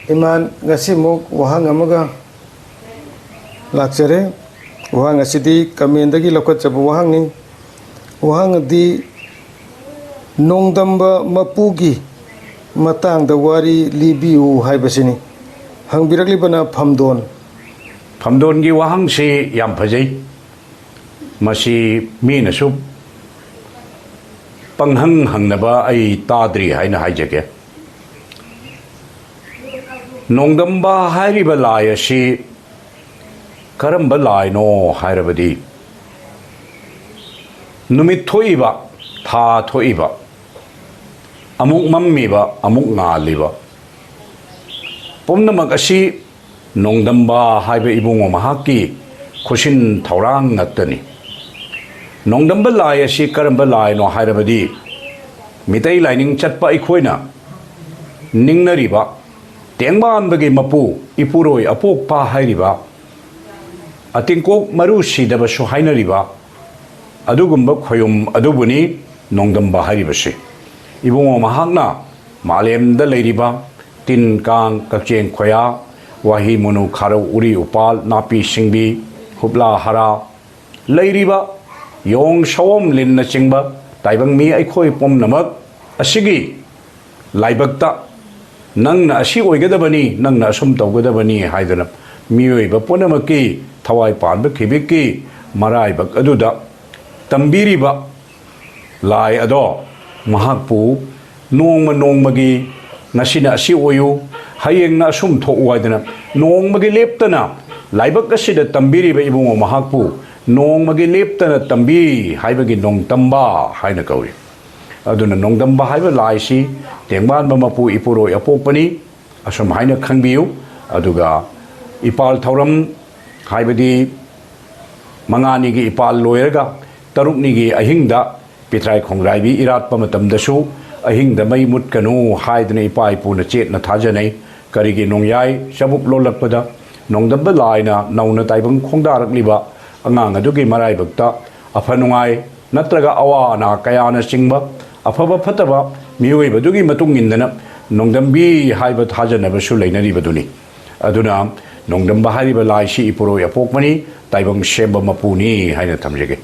Iman ngasi muk wahang amaga lakchere wahang asidi kamendagi lokat chabu wahang ni wahang di nongdamba mapugi matang da wari libiu haibasini hangbirakli bana phamdon gi wahang si yam phajai masi mina su panghang hangnaba ai tadri haina haijake nongdamba hairiba lai asi karamba lai no hairabadi numit thoiba tha thoiba amuk mammiba amuk ngaliba pomnamak asi nongdamba haiba ibungo mahaki khushin thaurang nattani nongdamba lai asi karamba lai no hairabadi mitai laining chatpa ikhoina ningnariba tengban bagi mapu ipuroi apok pa hairiba atingkok maru sidaba su hainariba adugumba khoyum adubuni nongdamba hairibasi ibungo mahakna malemda leiriba tin kang kakchen khoya wahi munu kharo uri upal napi singbi hubla hara leiriba yong shawom linna chingba taibang mi aikhoi pom namak asigi laibakta nangna asi oigadabani nangna asum tawgadabani haidana miyoiba punamaki thawai panba khibiki maraibak aduda tambiriba lai ado mahakpu nongmagi ngasina asi oyu hayengna asum thowaidana nongmagi leptana laibak asida tambiriba ibungo mahakpu nongmagi leptana tambi haibagi nongtamba haina kawi aduna nongdamba haiba laisi tengban mapu ipuroi apokpani asum haina khangbiu aduga ipal thauram haibadi mangani gi ipal loiraga tarukni gi ahingda pitrai khongraibi irat pamatamdasu ahingda mai mutkanu haidna ipai puna chetna thajanai karigi nongyai sabuk lolakpada nongdamba laina nauna taibang khongdarakliba angang adugi marai bakta afanungai natraga awana kayana singba afaba fataba mioi badugi matung indana nongdambi haiba thajana su leinari baduni aduna nongdamba haiba laisi ipuroi apokmani taibang shemba mapuni haina thamjege